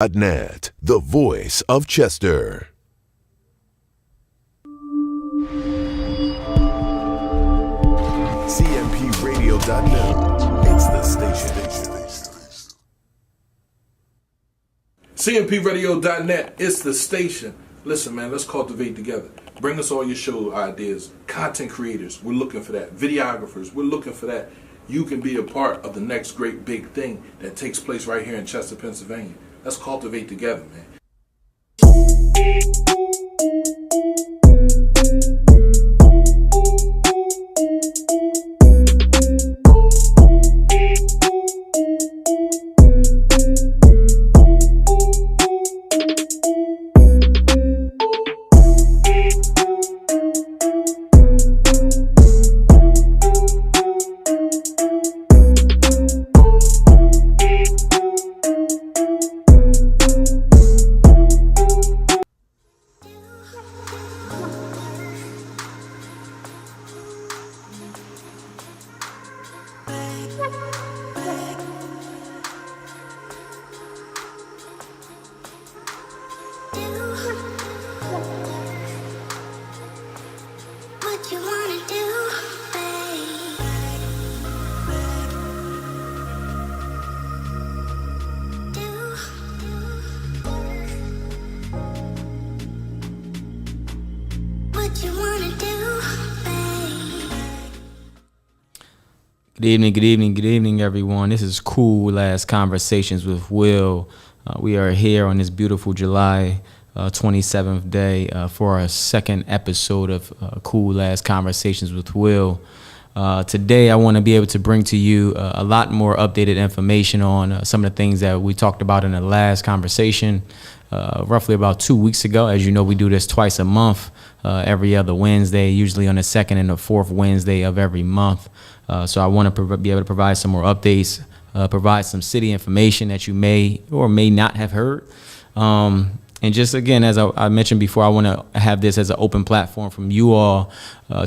Net, the voice of Chester. CMPRadio.net. It's the station. CMPRadio.net. It's the station. Listen, man, let's cultivate together. Bring us all your show ideas. Content creators, we're looking for that. Videographers, we're looking for that. You can be a part of the next great big thing that takes place right here in Chester, Pennsylvania. Let's cultivate together, man. Good evening, everyone. This is Cool Ass Conversations with Will. We are here on this beautiful July 27th day for our second episode of Cool Ass Conversations with Will. Today, I want to be able to bring to you a lot more updated information on some of the things that we talked about in the last conversation, roughly about 2 weeks ago. As you know, we do this twice a month, every other Wednesday, usually on the second and the fourth Wednesday of every month. So I want to be able to provide some more updates, provide some city information that you may or may not have heard. And just again, as I mentioned before, I want to have this as an open platform from you all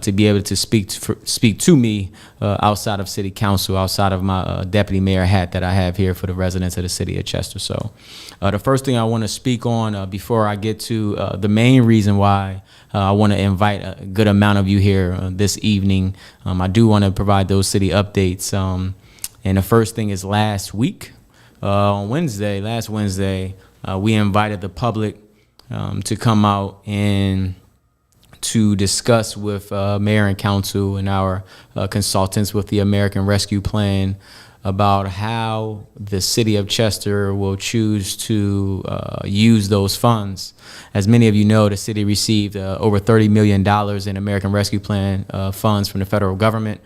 to be able to speak to me outside of city council, outside of my deputy mayor hat that I have here for the residents of the city of Chester. So the first thing I want to speak on before I get to the main reason why I want to invite a good amount of you here this evening. I do want to provide those city updates. And the first thing is last week, on last Wednesday, we invited the public to come out and to discuss with mayor and council and our consultants with the American Rescue Plan about how the city of Chester will choose to use those funds. As many of you know, the city received over $30 million in American Rescue Plan funds from the federal government.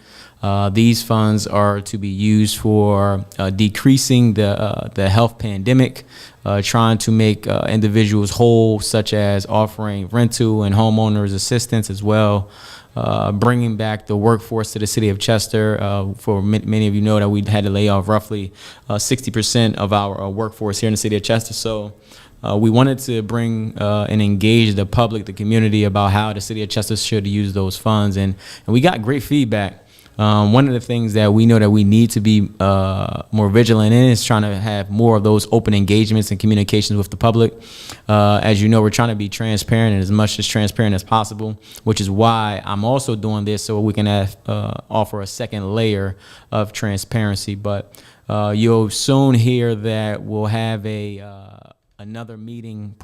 These funds are to be used for decreasing the health pandemic, trying to make individuals whole, such as offering rental and homeowners assistance as well, bringing back the workforce to the city of Chester. For many of you know that we had to lay off roughly 60% of our workforce here in the city of Chester. So we wanted to bring and engage the public, the community, about how the city of Chester should use those funds. And we got great feedback. One of the things that we know that we need to be more vigilant in is trying to have more of those open engagements and communications with the public. As you know, we're trying to be transparent and as much as transparent as possible, which is why I'm also doing this so we can offer a second layer of transparency. But you'll soon hear that we'll have another meeting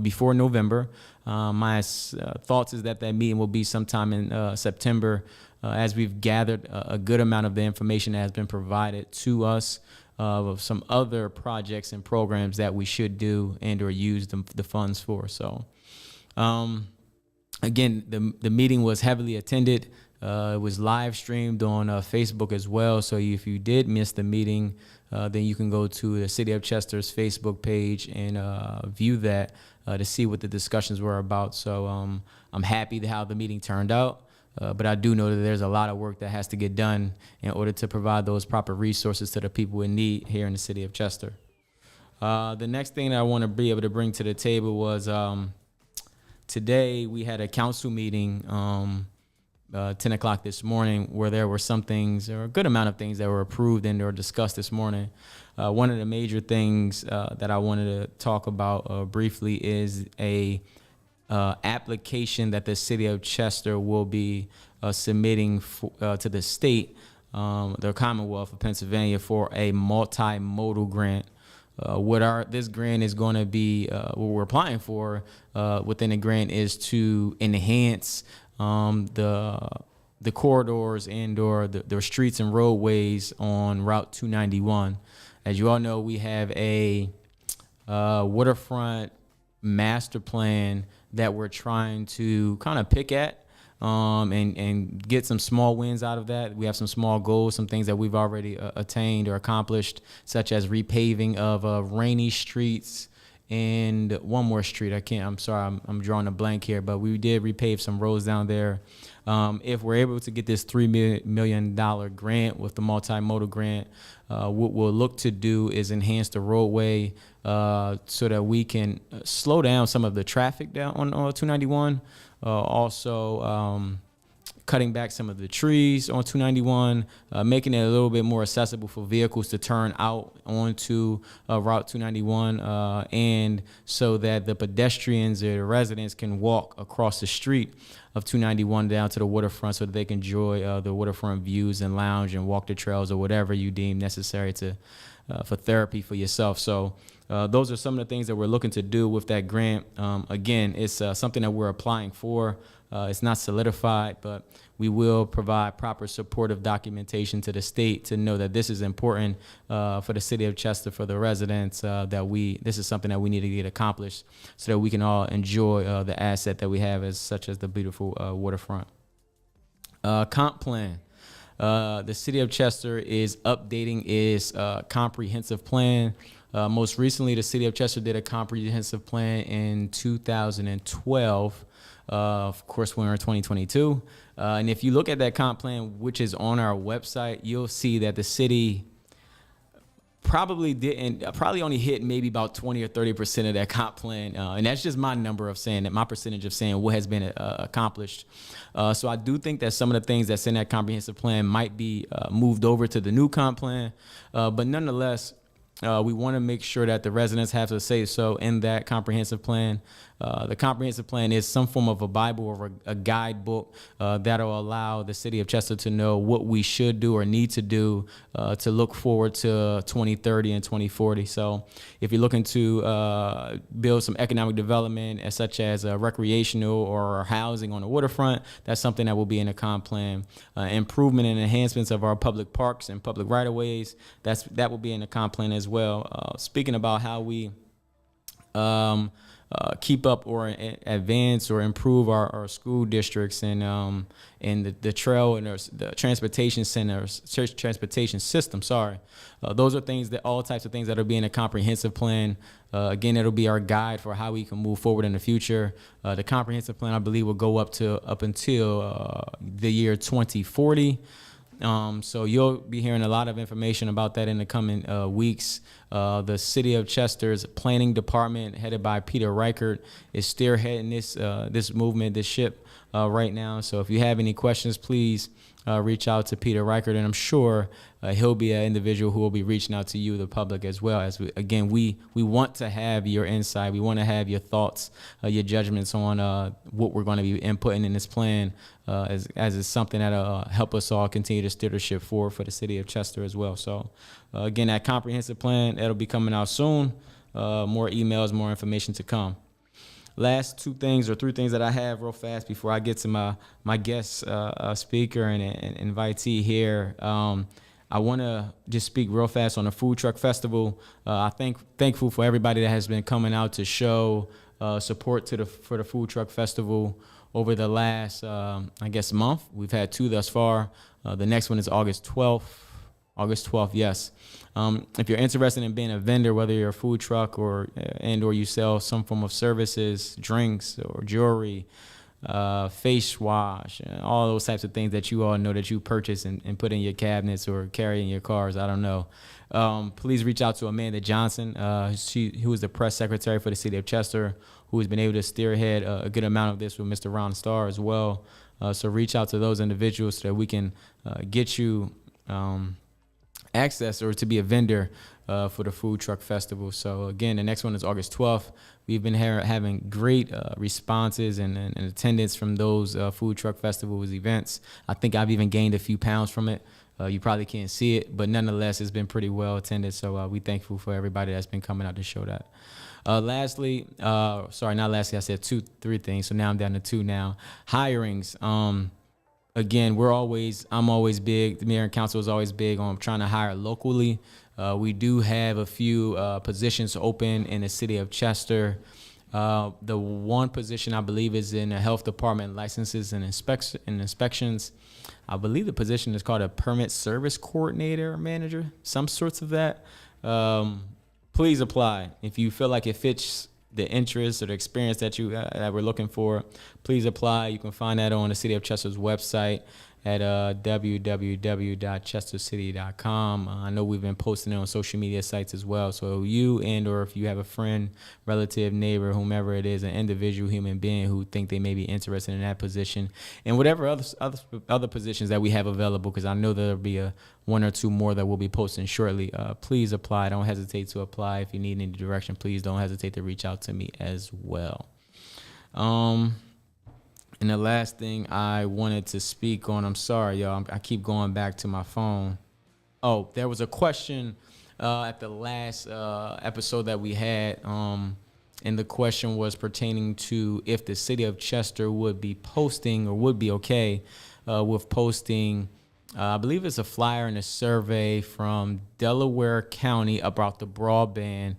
before November. My thoughts is that meeting will be sometime in September. As we've gathered a good amount of the information that has been provided to us of some other projects and programs that we should do and or use the funds for. So, again, the meeting was heavily attended. It was live streamed on Facebook as well. So if you did miss the meeting, then you can go to the City of Chester's Facebook page and view that to see what the discussions were about. So I'm happy to how the meeting turned out. But I do know that there's a lot of work that has to get done in order to provide those proper resources to the people in need here in the city of Chester. The next thing that I want to be able to bring to the table was today we had a council meeting 10 o'clock this morning, where there were some things, or a good amount of things, that were approved and or discussed this morning. One of the major things that I wanted to talk about briefly is a application that the city of Chester will be submitting to the state, the Commonwealth of Pennsylvania, for a multimodal grant. This grant is going to be, what we're applying for within the grant, is to enhance the corridors and or the streets and roadways on Route 291. As you all know, we have a waterfront master plan that we're trying to kind of pick at and get some small wins out of that. We have some small goals, some things that we've already attained or accomplished, such as repaving of rainy streets and one more street. I'm sorry, I'm drawing a blank here, but we did repave some roads down there. If we're able to get this $3 million grant with the multimodal grant, what we'll look to do is enhance the roadway so that we can slow down some of the traffic down on 291. Also, cutting back some of the trees on 291, making it a little bit more accessible for vehicles to turn out onto Route 291, and so that the pedestrians or the residents can walk across the street of 291 down to the waterfront, so that they can enjoy the waterfront views and lounge and walk the trails or whatever you deem necessary to for therapy for yourself. So those are some of the things that we're looking to do with that grant. Again, it's something that we're applying for. It's not solidified, but we will provide proper supportive documentation to the state to know that this is important for the city of Chester, for the residents, this is something that we need to get accomplished so that we can all enjoy the asset that we have, such as the beautiful waterfront. Comp plan. The city of Chester is updating its comprehensive plan. Most recently, the city of Chester did a comprehensive plan in 2012. Of course, we're in 2022. And if you look at that comp plan, which is on our website, you'll see that the city probably only hit maybe about 20 or 30% of that comp plan. And that's just my number of saying that, my percentage of saying what has been accomplished. So I do think that some of the things that's in that comprehensive plan might be moved over to the new comp plan. But nonetheless, we want to make sure that the residents have to say so in that comprehensive plan. The comprehensive plan is some form of a Bible or a guidebook that'll allow the city of Chester to know what we should do or need to do to look forward to 2030 and 2040. So if you're looking to build some economic development, such as recreational or housing on the waterfront, that's something that will be in the comp plan. Improvement and enhancements of our public parks and public right-of-ways, that will be in the comp plan as well. Speaking about how we keep up or advance or improve our school districts and the trail and the transportation centers, transportation system. Those are all types of things that will be in a comprehensive plan. Again, it'll be our guide for how we can move forward in the future. The comprehensive plan, I believe, will go up until the year 2040. So you'll be hearing a lot of information about that in the coming weeks. The City of Chester's planning department, headed by Peter Reichert, is spearheading this movement, this ship right now. So if you have any questions, please reach out to Peter Reichert, and I'm sure he'll be an individual who will be reaching out to you, the public, as well. As we want to have your insight. We want to have your thoughts, your judgments on what we're going to be inputting in this plan, as it's something that'll help us all continue to steer the ship forward for the city of Chester as well. So again, that comprehensive plan, that'll be coming out soon. More emails, more information to come. Last three things that I have real fast before I get to my guest speaker and invitee here. I want to just speak real fast on the Food Truck Festival. Thankful for everybody that has been coming out to show support for the Food Truck Festival over the last, month. We've had 2 thus far. The next one is August 12th, yes. If you're interested in being a vendor, whether you're a food truck or you sell some form of services, drinks or jewelry, face wash, all those types of things that you all know that you purchase and put in your cabinets or carry in your cars, I don't know. Please reach out to Amanda Johnson, who is the press secretary for the city of Chester, who has been able to spearhead a good amount of this with Mr. Ron Starr as well. So reach out to those individuals so that we can get you access or to be a vendor for the food truck festival. So again, the next one is August 12th. We've been having great responses and attendance from those food truck festivals events. I think I've even gained a few pounds from it. You probably can't see it, but nonetheless, it's been pretty well attended. So we're thankful for everybody that's been coming out to show that. Lastly, I said three things. So now I'm down to two now. Hirings. Again, I'm always big. The mayor and council is always big on trying to hire locally. We do have a few positions open in the city of Chester. The one position I believe is in the health department, licenses and inspections. I believe the position is called a permit service coordinator or manager, some sorts of that. Please apply if you feel like it fits the interest or the experience that we're looking for. Please apply. You can find that on the City of Chester's website at www.chestercity.com. I know we've been posting it on social media sites as well. So you or if you have a friend, relative, neighbor, whomever it is, an individual human being who think they may be interested in that position and whatever other positions that we have available, because I know there'll be one or two more that we'll be posting shortly. Please apply. Don't hesitate to apply. If you need any direction, please don't hesitate to reach out to me as well. And the last thing I wanted to speak on, I'm sorry, y'all, I keep going back to my phone. Oh, there was a question at the last episode that we had, and the question was pertaining to if the city of Chester would be posting or would be okay with posting, I believe it's a flyer and a survey from Delaware County about the broadband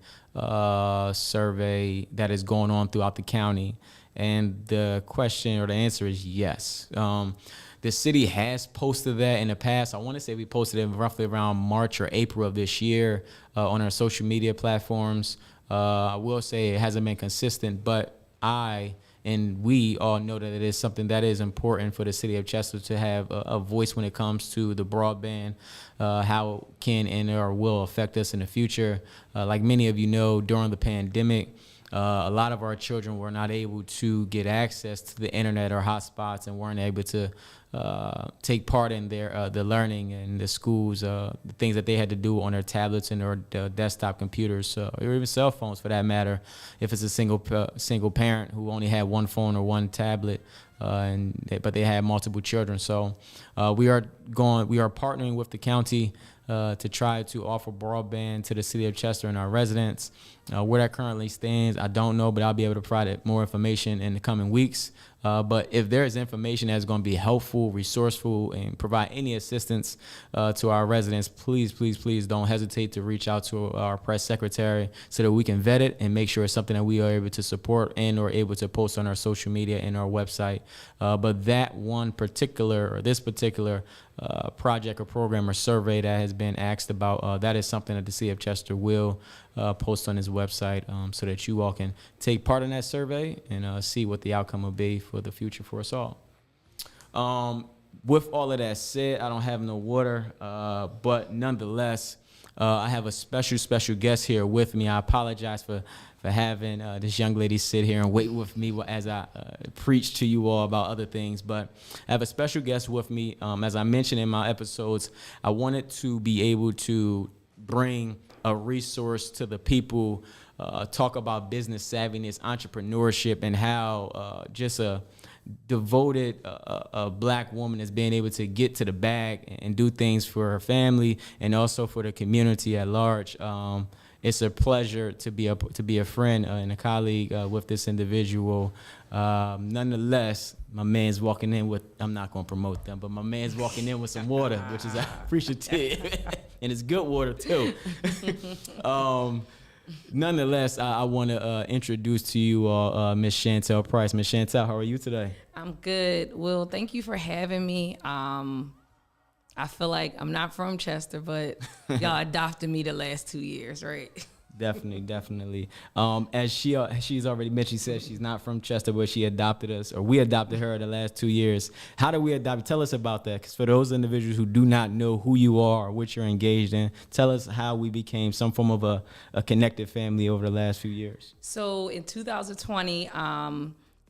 survey that is going on throughout the county. And the question or the answer is yes. The city has posted that in the past. I want to say we posted it roughly around March or April of this year on our social media platforms. I will say it hasn't been consistent, but we all know that it is something that is important for the city of Chester to have a voice when it comes to the broadband, how it can and or will affect us in the future. Like many of you know, during the pandemic, a lot of our children were not able to get access to the internet or hotspots and weren't able to take part in the learning in the schools, the things that they had to do on their tablets and their desktop computers, or even cell phones for that matter. If it's a single parent who only had one phone or one tablet, but they had multiple children. So we are partnering with the county to try to offer broadband to the city of Chester and our residents. Where that currently stands, I don't know, but I'll be able to provide more information in the coming weeks. But if there is information that's going to be helpful, resourceful, and provide any assistance to our residents, please don't hesitate to reach out to our press secretary so that we can vet it and make sure it's something that we are able to support and or able to post on our social media and our website. But this particular project or program or survey that has been asked about, that is something that the City of Chester will post on his website so that you all can take part in that survey and see what the outcome will be for the future for us all. With all of that said, I don't have no water, but nonetheless, I have a special guest here with me. I apologize for having this young lady sit here and wait with me as I preach to you all about other things. But I have a special guest with me. As I mentioned in my episodes, I wanted to be able to bring a resource to the people, talk about business savviness, entrepreneurship, and how just a devoted a black woman is being able to get to the bag and do things for her family and also for the community at large. It's a pleasure to be a friend and a colleague with this individual. Nonetheless, my man's walking in with, I'm not going to promote them, but my man's walking in with some water, which is appreciative. And it's good water too. Nonetheless, I want to introduce to you Miss Chantel Price. Miss Chantel, how are you today? I'm good. Will, thank you for having me. I feel like I'm not from Chester, but y'all adopted me the last 2 years, right? Definitely. As she's already mentioned, she said she's not from Chester, but she adopted us, or we adopted her the last 2 years. How did we adopt? Tell us about that, because for those individuals who do not know who you are or what you're engaged in, tell us how we became some form of a connected family over the last few years. So in 2020,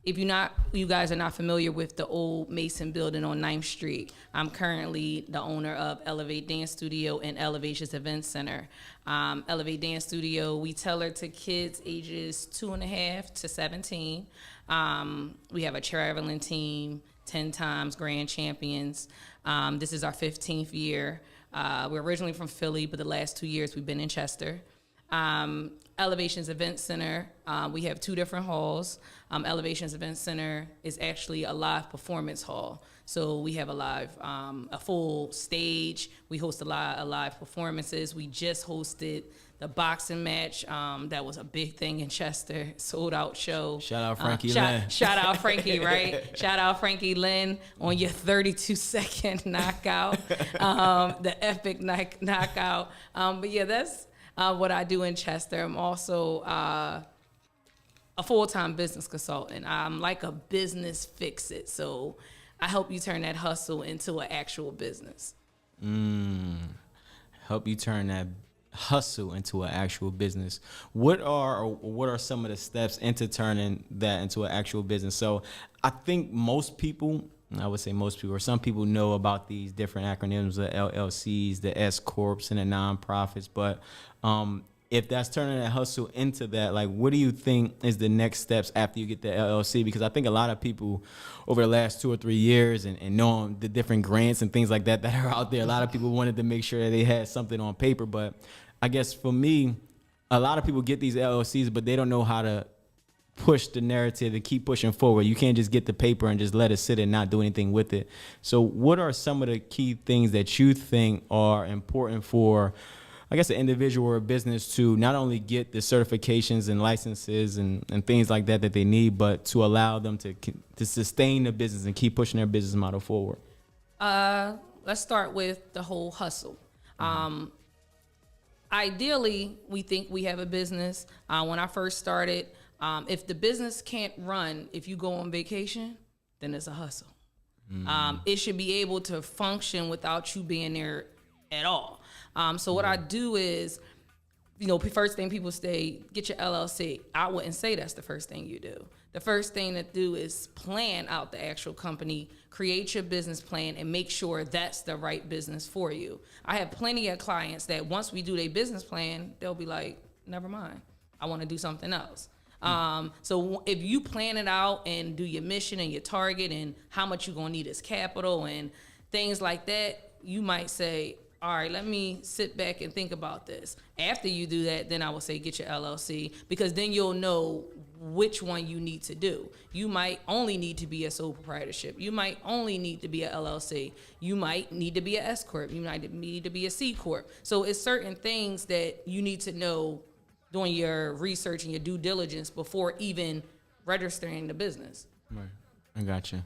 If you guys are not familiar with the old Mason building on 9th Street, I'm currently the owner of Elevate Dance Studio and Elevations Event Center. Elevate Dance Studio, we tailor to kids ages 2.5 to 17. We have a traveling team, 10 times grand champions. This is our 15th year. We're originally from Philly, but the last 2 years we've been in Chester. Elevations Event Center, we have 2 different halls. Elevations Event Center is actually a live performance hall. So we have a full stage. We host a lot of live performances. We just hosted the boxing match. That was a big thing in Chester, sold out show. Shout out Frankie Lynn. Shout out Frankie, right? Shout out Frankie Lynn on your 32-second knockout, the epic knockout. But yeah, that's what I do in Chester. I'm also a full-time business consultant. I'm like a business fix-it. So I help you turn that hustle into an actual business. Help you turn that hustle into an actual business. What are some of the steps into turning that into an actual business? So I think most people, I would say most people, or some people know about these different acronyms, the LLCs, the S Corps, and the nonprofits. But if that's turning that hustle into that, like, what do you think is the next steps after you get the LLC? Because I think a lot of people over the last 2 or 3 years and knowing the different grants and things like that are out there, a lot of people wanted to make sure that they had something on paper. But I guess for me, a lot of people get these LLCs, but they don't know how to push the narrative and keep pushing forward. You can't just get the paper and just let it sit and not do anything with it. So what are some of the key things that you think are important for, I guess, an individual or a business to not only get the certifications and licenses and things like that they need, but to allow them to sustain the business and keep pushing their business model forward? Let's start with the whole hustle. Ideally, we think we have a business. When I first started, if the business can't run, if you go on vacation, then it's a hustle. It should be able to function without you being there at all. So what I do is, first thing people say, get your LLC. I wouldn't say that's the first thing you do. The first thing to do is plan out the actual company, create your business plan, and make sure that's the right business for you. I have plenty of clients that once we do their business plan, they'll be like, never mind, I want to do something else. So if you plan it out and do your mission and your target and how much you're going to need as capital and things like that, you might say, all right, let me sit back and think about this. After you do that, then I will say get your LLC, because then you'll know which one you need to do. You might only need to be a sole proprietorship. You might only need to be a LLC. You might need to be a S Corp. You might need to be a C Corp. So it's certain things that you need to know doing your research and your due diligence before even registering the business. Right, I gotcha.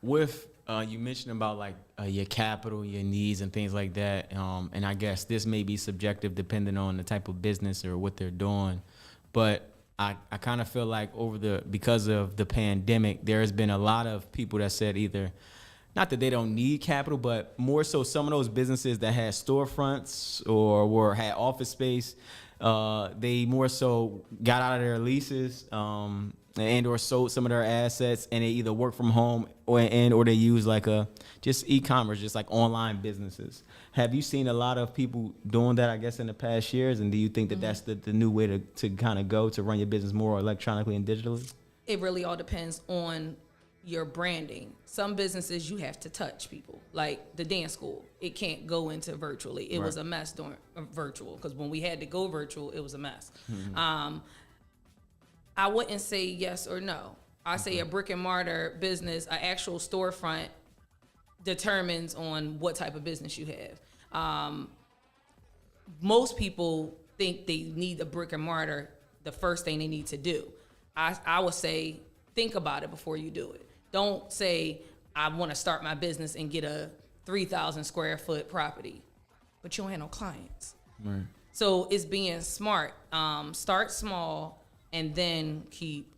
With you mentioned about like your capital, your needs, and things like that, and I guess this may be subjective depending on the type of business or what they're doing, but I kind of feel like because of the pandemic, there has been a lot of people that said either, not that they don't need capital, but more so some of those businesses that had storefronts or had office space, they more so got out of their leases and or sold some of their assets, and they either work from home or they use like just e-commerce, just like online businesses. Have you seen a lot of people doing that, I guess, in the past years? And do you think that that's the new way to kind of go to run your business more electronically and digitally? It really all depends on your branding. Some businesses you have to touch people, like the dance school. It can't go into virtually. It was a mess during virtual, because when we had to go virtual, it was a mess. I wouldn't say yes or no. I say a brick and mortar business, an actual storefront, determines on what type of business you have. Most people think they need a brick and mortar, the first thing they need to do. I would say think about it before you do it. Don't say, I want to start my business and get a 3,000 square foot property, but you don't have no clients. Right. So it's being smart. Start small and then keep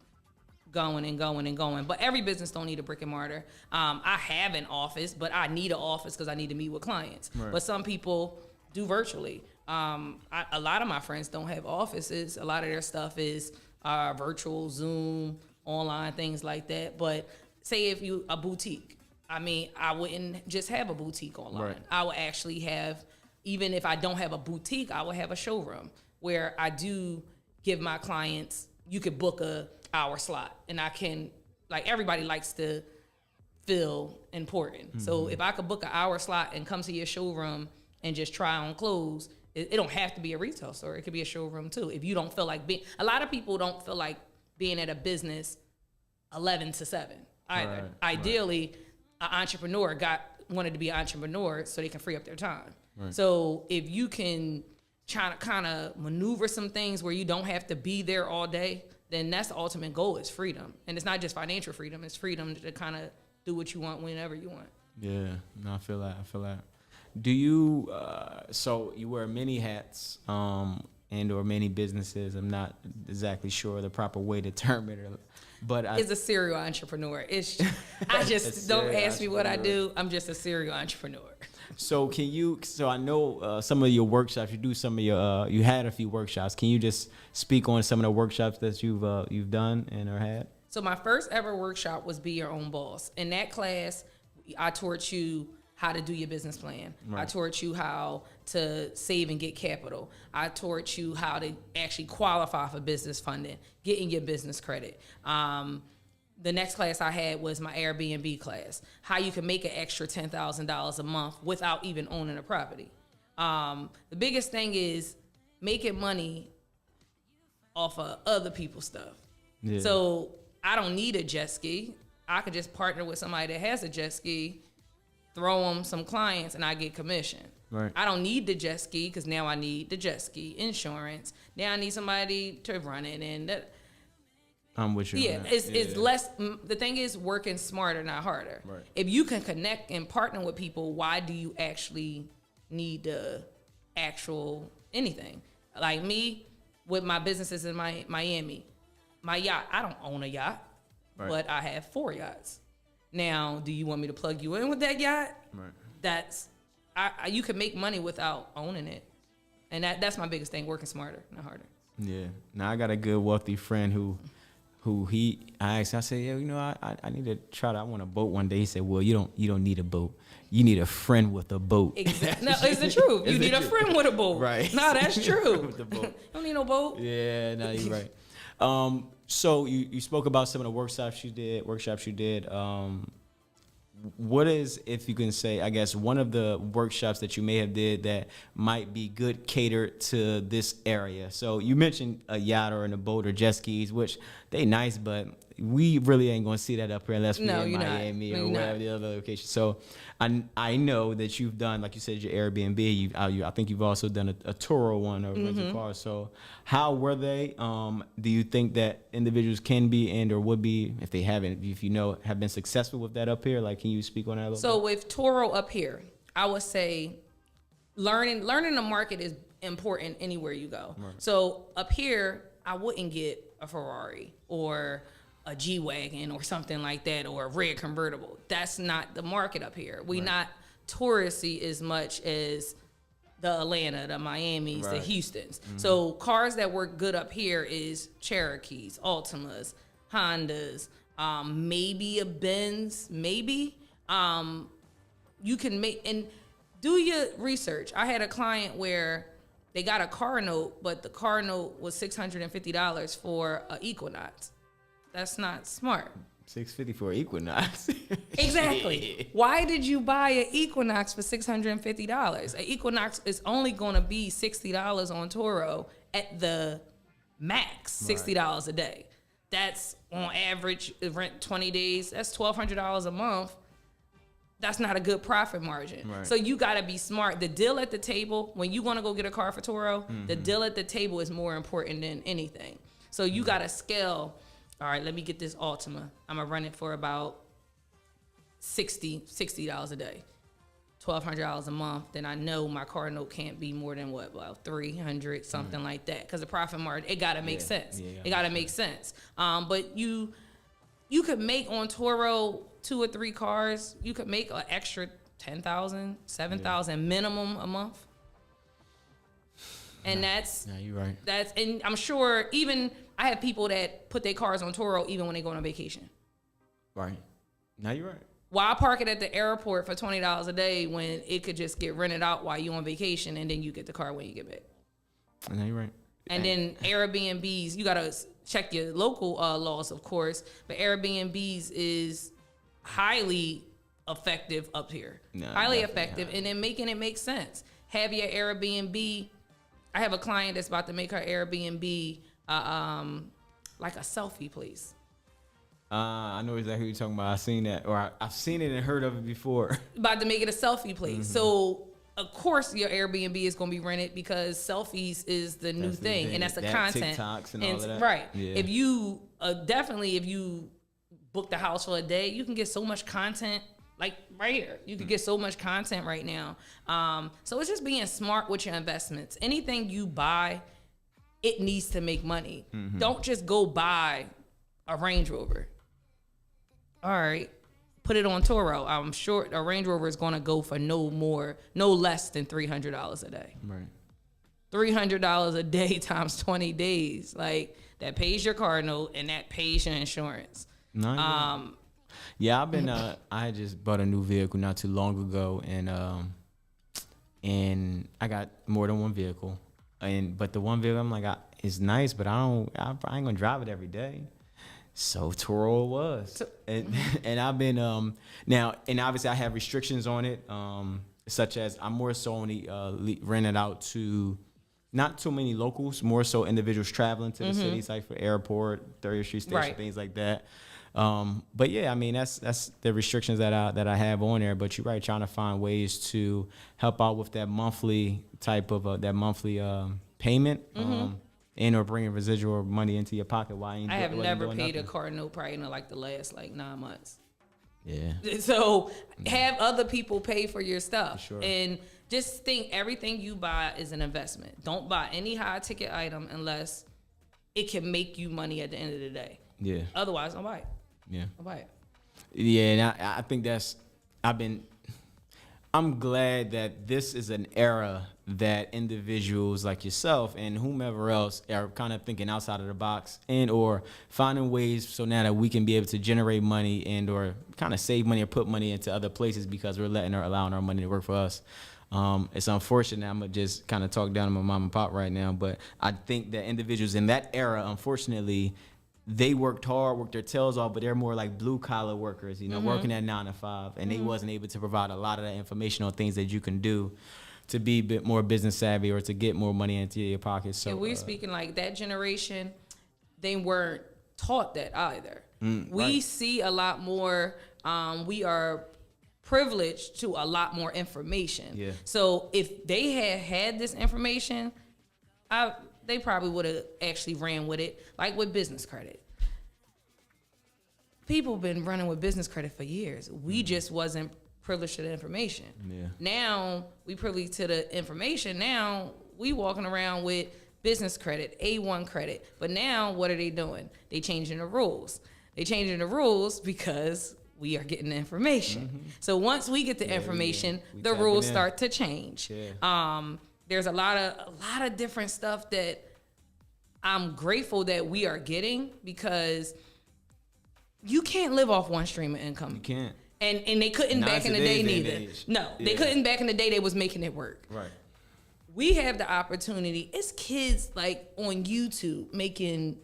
going and going and going. But every business don't need a brick and mortar. I have an office, but I need an office because I need to meet with clients. Right. But some people do virtually. A lot of my friends don't have offices. A lot of their stuff is virtual, Zoom, online, things like that. But say if you a boutique, I mean, I wouldn't just have a boutique online. Right. I would actually have, even if I don't have a boutique, I would have a showroom where I do give my clients, you could book a hour slot, and I can, like, everybody likes to feel important. So if I could book an hour slot and come to your showroom and just try on clothes, it don't have to be a retail store. It could be a showroom too. If you don't feel like being, a lot of people don't feel like being at a business 11 to 7 either. Right, Ideally, an entrepreneur wanted to be an entrepreneur so they can free up their time. Right. So if you can try to kind of maneuver some things where you don't have to be there all day, then that's the ultimate goal, is freedom. And it's not just financial freedom, it's freedom to kind of do what you want whenever you want. Yeah, no, I feel that. Do you, so you wear many hats and or many businesses. I'm not exactly sure the proper way to term it, but it's a serial entrepreneur. I just don't ask me what I do. I'm just a serial entrepreneur. So I know some of your workshops, you do some of your, you had a few workshops. Can you just speak on some of the workshops that you've done and or had? So my first ever workshop was Be Your Own Boss. In that class, I taught you how to do your business plan. Right. I taught you how to save and get capital. I taught you how to actually qualify for business funding, getting your business credit. The next class I had was my Airbnb class, how you can make an extra $10,000 a month without even owning a property. The biggest thing is making money off of other people's stuff. Yeah. So I don't need a jet ski. I could just partner with somebody that has a jet ski, throw them some clients, and I get commission. Right. I don't need the jet ski because now I need the jet ski insurance. Now I need somebody to run it, and that. I'm with you. Yeah, it's less. The thing is working smarter, not harder. Right. If you can connect and partner with people, why do you actually need the actual anything? Like me, with my businesses in Miami, my yacht, I don't own a yacht, right, but I have 4 yachts. Now, do you want me to plug you in with that yacht? Right. That's, you can make money without owning it. And that's my biggest thing, working smarter, not harder. Yeah. Now, I got a good wealthy friend who I asked, I said, yeah, you know, I need to try to, I want a boat one day. He said, well, you don't need a boat. You need a friend with a boat. Exactly. No, it's the truth. You need a friend with a boat. Right. No, that's true. With the boat. You don't need no boat. Yeah, no, you're right. So you spoke about some of the workshops you did. What is, if you can say, I guess, one of the workshops that you may have did that might be good catered to this area? So you mentioned a yacht or in a boat or jet skis, which they nice, but we really ain't gonna see that up here unless we're in Miami or wherever the other location. So I know that you've done, like you said, your Airbnb. I think you've also done a Turo one or rental car. So how were they? Do you think that individuals can be and or would be, if they haven't, if you know, have been successful with that up here? Like, can you speak on that a little bit? So with Turo up here, I would say learning the market is important anywhere you go. Right. So up here, I wouldn't get a Ferrari or a G-Wagon or something like that, or a red convertible. That's not the market up here. We not touristy as much as the Atlanta, the Miamis, the Houstons. Mm-hmm. So cars that work good up here is Cherokees, Altimas, Hondas, maybe a Benz, maybe. You can make, and do your research. I had a client where they got a car note, but the car note was $650 for an Equinox. That's not smart. $650 for Equinox. Exactly. Why did you buy an Equinox for $650? An Equinox is only going to be $60 on Turo at the max, $60 a day. That's on average, rent 20 days, that's $1,200 a month. That's not a good profit margin. Right. So you got to be smart. The deal at the table, when you want to go get a car for Turo, the deal at the table is more important than anything. So you got to scale. All right, let me get this Altima. I'm going to run it for about $60 a day, $1,200 a month. Then I know my car note can't be more than what, about $300, something like that. Because the profit margin, it got to make sense. It got to make sense. But you could make on Turo 2 or 3 cars. You could make an extra $10,000, $7,000 minimum a month. And that's, you're right. And I'm sure even I have people that put their cars on Turo even when they go on vacation. Right. Now you're right. Why park it at the airport for $20 a day when it could just get rented out while you on vacation and then you get the car when you get back? Now you're right. And then Airbnbs, you gotta check your local laws, of course, but Airbnbs is highly effective up here. No, highly definitely effective, high. and then making it make sense. Have your Airbnb. I have a client that's about to make her Airbnb like a selfie place. I know exactly what you're talking about. I've seen that, or I've seen it and heard of it before. About to make it a selfie place. So of course your Airbnb is going to be rented because selfies is the new That's the thing, thing. and that's the That content. TikToks and all of that. Right. Yeah. If you definitely if you book the house for a day, you can get so much content. Like right here, you can get so much content right now. So it's just being smart with your investments. Anything you buy, it needs to make money. Don't just go buy a Range Rover. All right, put it on Turo. I'm sure a Range Rover is going to go for no less than $300 a day. Right. $300 a day times 20 days. Like that pays your car note and that pays your insurance. No, yeah, I've been. I just bought a new vehicle not too long ago, and I got more than one vehicle, but the one vehicle I'm like, it's nice, but I ain't gonna drive it every day. So Turo was, and I've been now, and obviously I have restrictions on it, such as I'm more so only renting out to not too many locals, more so individuals traveling to the cities, like for airport, 30th Street Station, Right. things like that. But yeah, I mean that's the restrictions that I have on there. But you're right, trying to find ways to help out with that monthly type of payment, and or bringing residual money into your pocket. I have never paid a car note probably in like the last 9 months. Yeah. So have other people pay for your stuff. For sure. And just think everything you buy is an investment. Don't buy any high ticket item unless it can make you money at the end of the day. Yeah. Otherwise, don't buy it. Yeah. Don't buy it. Yeah, and I think I'm glad that this is an era that individuals like yourself and whomever else are kind of thinking outside of the box and or finding ways so now that we can be able to generate money and or kind of save money or put money into other places because we're allowing our money to work for us. It's unfortunate. I'm gonna just kind of talk down to my mom and pop right now, but I think that individuals in that era, unfortunately, they worked hard, worked their tails off, but they're more like blue collar workers, working at 9 to 5, and they wasn't able to provide a lot of that information on things that you can do to be a bit more business savvy or to get more money into your pocket. So and we're speaking like that generation, they weren't taught that either. We right. see a lot more. We are privileged to a lot more information. Yeah. So if they had this information, they probably would have actually ran with it, like with business credit. People been running with business credit for years. We just wasn't privileged to the information. Yeah. Now we privileged to the information. Now we walking around with business credit, A1 credit. But now what are they doing? They changing the rules. They changing the rules because we are getting the information. So once we get the information, we the tapping rules in. start to change. Yeah. There's a lot of different stuff that I'm grateful that we are getting because you can't live off one stream of income. You can't. And they couldn't Not back in the today's day day and neither. age. No, they Yeah. couldn't back in the day. They was making it work. Right. We have the opportunity. It's kids like on YouTube making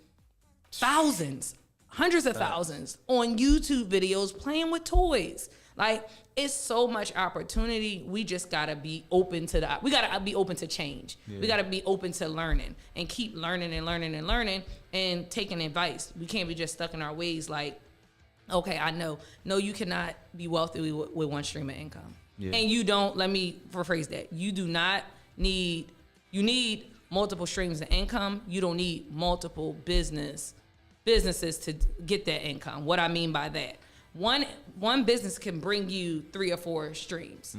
thousands, hundreds of thousands on YouTube videos playing with toys. Like it's so much opportunity. We just gotta be open to we gotta be open to change. Yeah. We gotta be open to learning and keep learning and learning and learning and taking advice. We can't be just stuck in our ways like, okay, I know. No, you cannot be wealthy with one stream of income. Yeah. And you don't, let me rephrase that. You do not need, you need multiple streams of income. You don't need multiple businesses to get that income. What I mean by that, one business can bring you 3 or 4 streams.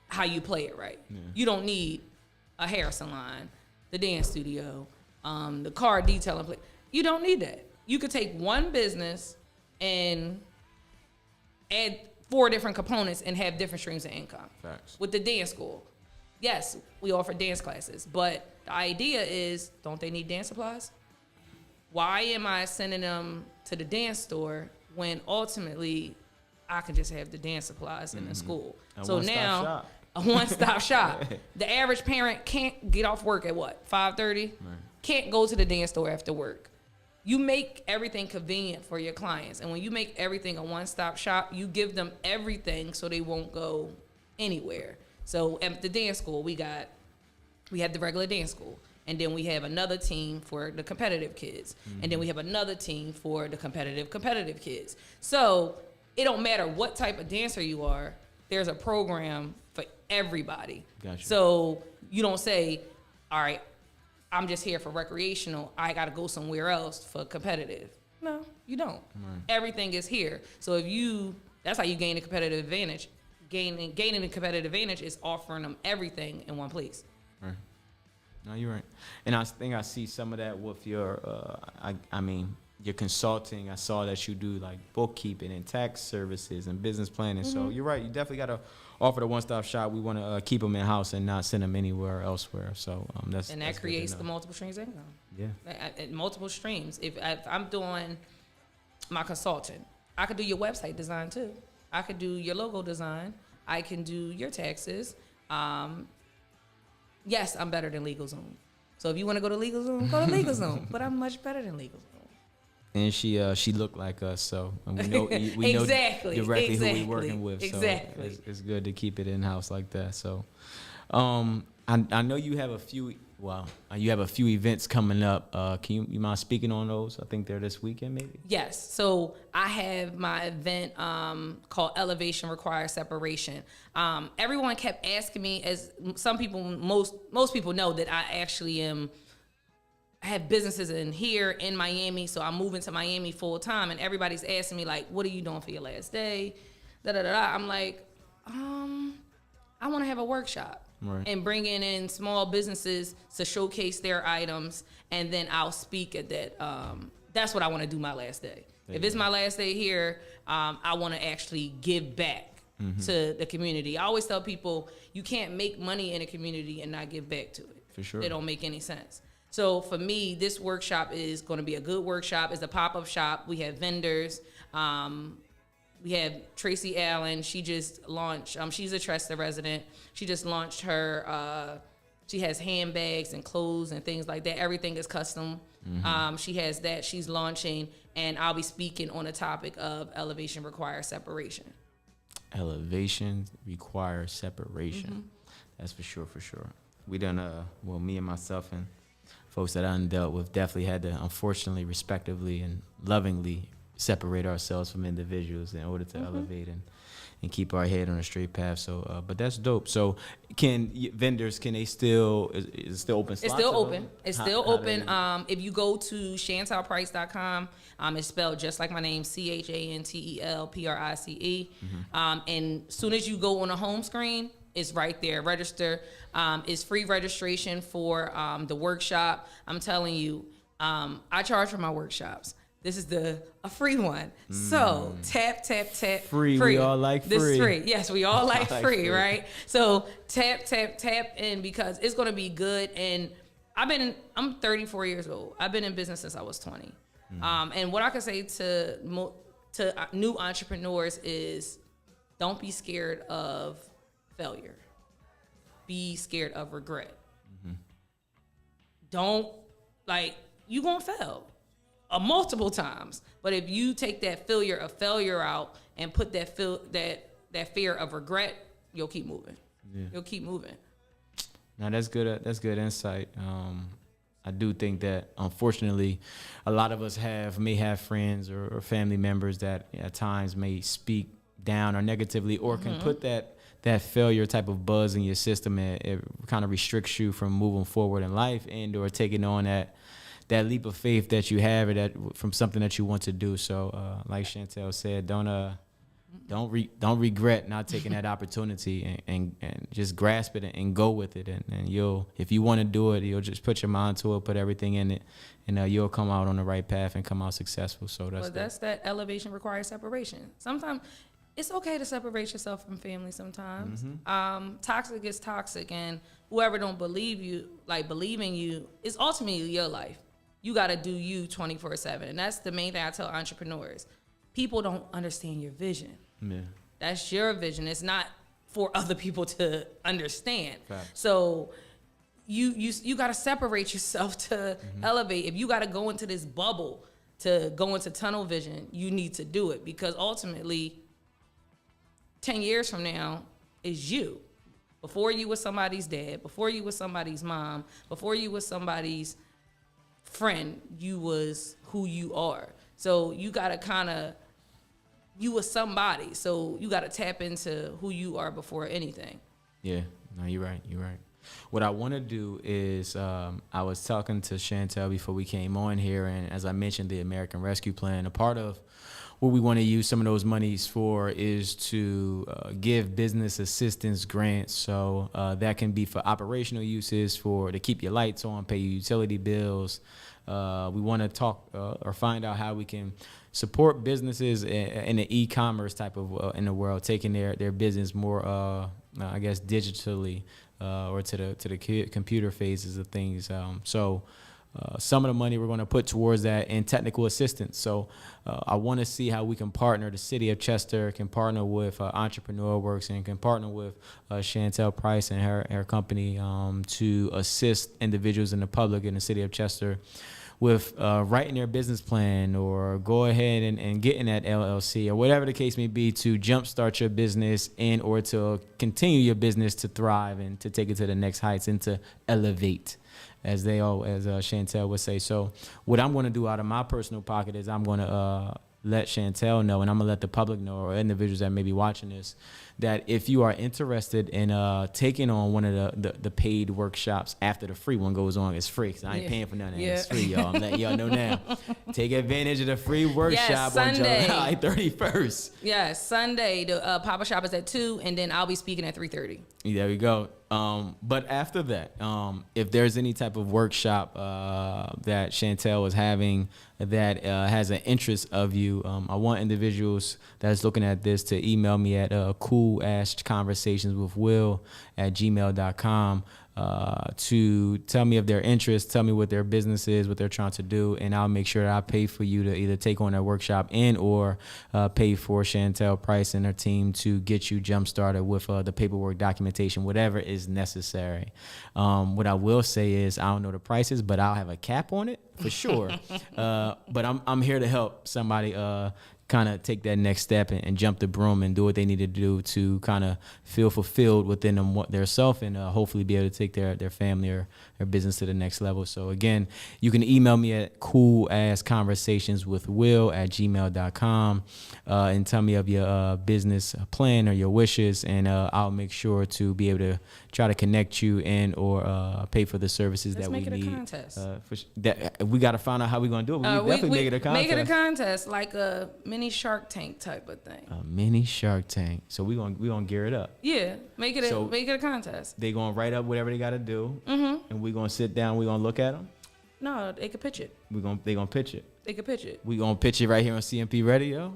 How you play it right. Yeah. You don't need a hair salon, the dance studio, the car detailing. You don't need that. You could take one business and add 4 different components and have different streams of income. Facts. With the dance school, yes, we offer dance classes, but the idea is, don't they need dance supplies? why am I sending them to the dance store when ultimately I can just have the dance supplies in the school? So now, a one-stop shop. The average parent can't get off work at what, 5:30? Can't go to the dance store after work. You make everything convenient for your clients. And when you make everything a one-stop shop, you give them everything so they won't go anywhere. So at the dance school, we have the regular dance school. And then we have another team for the competitive kids. And then we have another team for the competitive kids. So it don't matter what type of dancer you are, there's a program for everybody. Gotcha. So you don't say, all right, I'm just here for recreational, I got to go somewhere else for competitive. No, you don't. Right. Everything is here. So that's how you gain a competitive advantage. Gaining a competitive advantage is offering them everything in one place. Right. No, you're right. And I think I see some of that with your, your consulting. I saw that you do like bookkeeping and tax services and business planning. So you're right. You definitely got to offer the one-stop shop. We want to keep them in-house and not send them anywhere elsewhere. So that creates the multiple streams of income. Yeah. Multiple streams. If I'm doing my consulting, I could do your website design too. I could do your logo design. I can do your taxes. Yes, I'm better than LegalZoom. So if you want to go to LegalZoom, go to LegalZoom. But I'm much better than LegalZoom. And she looked like us, so and we know exactly, know directly exactly, who we're working with. Exactly. So it's good to keep it in house like that. So, I know you have a few. Well, you have a few events coming up. Can you mind speaking on those? I think they're this weekend, maybe. Yes. So I have my event called Elevation Requires Separation. Everyone kept asking me, as some people, most people know that I actually I have businesses in Miami, so I'm moving to Miami full time, and everybody's asking me like, "What are you doing for your last day?" I'm like, I want to have a workshop. Right. And bringing in small businesses to showcase their items, and then I'll speak at that. That's what I want to do my last day. If it's my last day here, I want to actually give back to the community. I always tell people, you can't make money in a community and not give back to it. For sure. It don't make any sense. So for me, this workshop is going to be a good workshop. It's a pop-up shop. We have vendors. We have Tracy Allen. She just launched, she's a Tresta resident. She just launched her, she has handbags and clothes and things like that. Everything is custom. She has that she's launching, and I'll be speaking on the topic of elevation requires separation. Elevation requires separation. That's for sure. We done, me and myself and folks that I done dealt with definitely had to, unfortunately, respectively and lovingly separate ourselves from individuals in order to elevate and keep our head on a straight path. So, but that's dope. So, vendors they still is it still open? It's still open. It's still open. If you go to chantelprice.com, it's spelled just like my name, CHANTELPRICE. And as soon as you go on the home screen, it's right there. Register. It's free registration for the workshop. I'm telling you, I charge for my workshops. This is a free one. So tap. Free. We all like free. This is free. Yes, we all like free, right? So tap in, because it's going to be good. And I'm 34 years old. I've been in business since I was 20. And what I can say to new entrepreneurs is, don't be scared of failure. Be scared of regret. Don't, you gonna fail multiple times, but if you take that failure out and put that fear of regret, you'll keep moving. You'll keep moving. Now that's good insight. I do think that, unfortunately, a lot of us may have friends or family members that at times may speak down or negatively, or can put that failure type of buzz in your system, and it kind of restricts you from moving forward in life and or taking on that leap of faith that you have, or that from something that you want to do. So like Chantel said, don't regret not taking that opportunity, and just grasp it and go with it, and if you want to do it, you'll just put your mind to it, put everything in it, and you'll come out on the right path and come out successful. So that's that elevation requires separation. Sometimes it's okay to separate yourself from family sometimes. Toxic is toxic, and whoever don't believe in you is ultimately your life. you got to do you 24/7. And that's the main thing I tell entrepreneurs. People don't understand your vision. Yeah. That's your vision. It's not for other people to understand. Fact. So you got to separate yourself to elevate. If you got to go into this bubble to go into tunnel vision, you need to do it, because ultimately 10 years from now is you. Before you was somebody's dad, before you was somebody's mom, before you was somebody's friend, you was who you are. So you got to you was somebody. So you got to tap into who you are before anything. Yeah, no, you're right. What I want to do is, I was talking to Chantel before we came on here, and as I mentioned, the American Rescue Plan, a part of what we want to use some of those monies for is to give business assistance grants. So that can be for operational uses, to keep your lights on, pay your utility bills. We want to talk or find out how we can support businesses in the e-commerce type of in the world, taking their business more, I guess, digitally or to the computer phases of things. So some of the money we're going to put towards that in technical assistance. So I want to see how we can partner. The city of Chester can partner with Entrepreneur Works and can partner with Chantel Price and her company to assist individuals in the public in the city of Chester with writing their business plan, or go ahead and getting that LLC, or whatever the case may be, to jumpstart your business and or to continue your business to thrive and to take it to the next heights and to elevate, as Chantel would say. So what I'm going to do out of my personal pocket is I'm going to let Chantel know, and I'm going to let the public know, or individuals that may be watching this, that if you are interested in taking on one of the paid workshops after the free one goes on, it's free, because I ain't paying for nothing. Yeah. It's free, y'all. I'm letting y'all know now. Take advantage of the free workshop on July 31st. Yes, Sunday. The pop-up shop is at 2, and then I'll be speaking at 3:30. There we go. But after that, if there's any type of workshop that Chantel is having that has an interest of you, I want individuals that's looking at this to email me at cool-conversationswithwill@gmail.com to tell me of their interest, tell me what their business is, what they're trying to do, and I'll make sure that I pay for you to either take on that workshop and or pay for Chantel Price and her team to get you jump started with the paperwork, documentation, whatever is necessary. What I will say is, I don't know the prices, but I'll have a cap on it for sure. But I'm here to help somebody kind of take that next step and jump the broom and do what they need to do to kind of feel fulfilled within them, their self, and hopefully be able to take their family or their business to the next level. So again, you can email me at cool-conversationswithwill@gmail.com and tell me of your business plan or your wishes, and I'll make sure to be able to try to connect you and or pay for the services that we need. Let's make it a contest. We got to find out how we're going to do it. We definitely make it a contest. Make it a contest, like a mini Shark Tank type of thing. A mini Shark Tank. So we gonna gear it up. Yeah, make it a contest. They gonna write up whatever they got to do, and we gonna sit down. We gonna look at them. No, they could pitch it. They gonna pitch it. They could pitch it. We gonna pitch it right here on CMP Radio.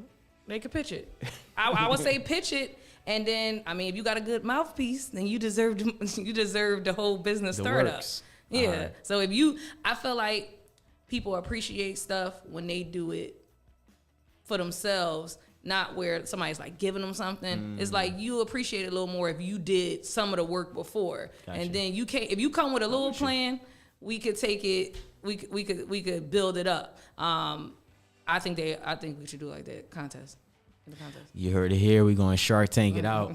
They could pitch it. I would say pitch it, and then if you got a good mouthpiece, then you deserve the whole business startup. Works. Yeah. Right. So I feel like people appreciate stuff when they do it for themselves, not where somebody's like giving them something. It's like you appreciate it a little more if you did some of the work before. Gotcha. And then if you come with a little plan, we could take it, we could build it up. I think we should do like that contest. You heard it here. We're going to Shark Tank it out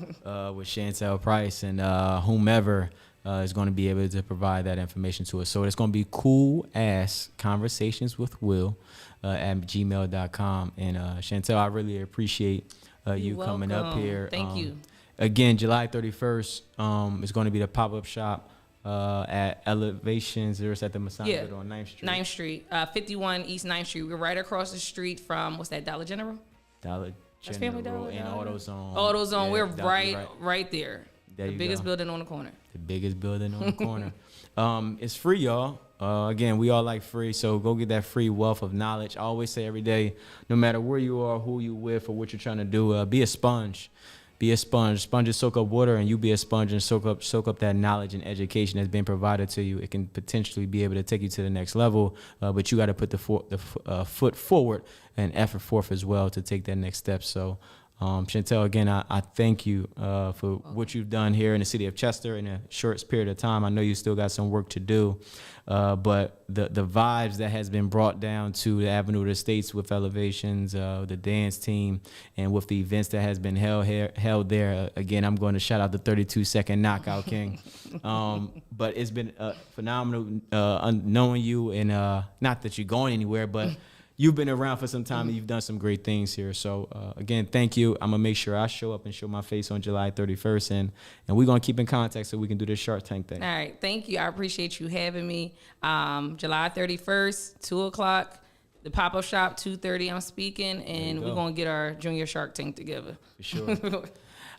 with Chantel Price and whomever is going to be able to provide that information to us. So it's going to be cool-conversationswithwill at gmail.com. And Chantel, I really appreciate you coming up here. Thank you. Again, July 31st is going to be the pop-up shop at Elevations. There's at the Masonic on 9th Street. 9th Street, 51 East 9th Street. We're right across the street from, what's that, Dollar General? Dollar That's Family General Dollar. and AutoZone. AutoZone. Yeah, We're right there. There the you biggest go. building on the corner. The biggest building on the corner. It's free, y'all. Again, we all like free, so go get that free wealth of knowledge. I always say every day, no matter where you are, who you with, or what you're trying to do, be a sponge. be a sponge. Sponges soak up water, and you be a sponge and soak up that knowledge and education that's been provided to you. It can potentially be able to take you to the next level, but you got to put the foot forward and effort forth as well to take that next step. So, Chantel, again, I thank you for what you've done here in the city of Chester in a short period of time. I know you still got some work to do, but the vibes that has been brought down to the Avenue of the States with Elevations, the dance team, and with the events that has been held there. Again, I'm going to shout out the 32-second Knockout King. But it's been phenomenal knowing you, and not that you're going anywhere, but you've been around for some time and you've done some great things here. So, again, thank you. I'm going to make sure I show up and show my face on July 31st. And we're going to keep in contact so we can do this Shark Tank thing. All right. Thank you. I appreciate you having me. July 31st, 2 o'clock, the pop-up shop, 2:30, I'm speaking. And we're going to get our junior Shark Tank together. For sure.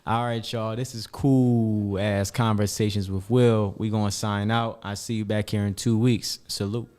All right, y'all. This is Cool Ass Conversations with Will. We're going to sign out. I see you back here in 2 weeks. Salute.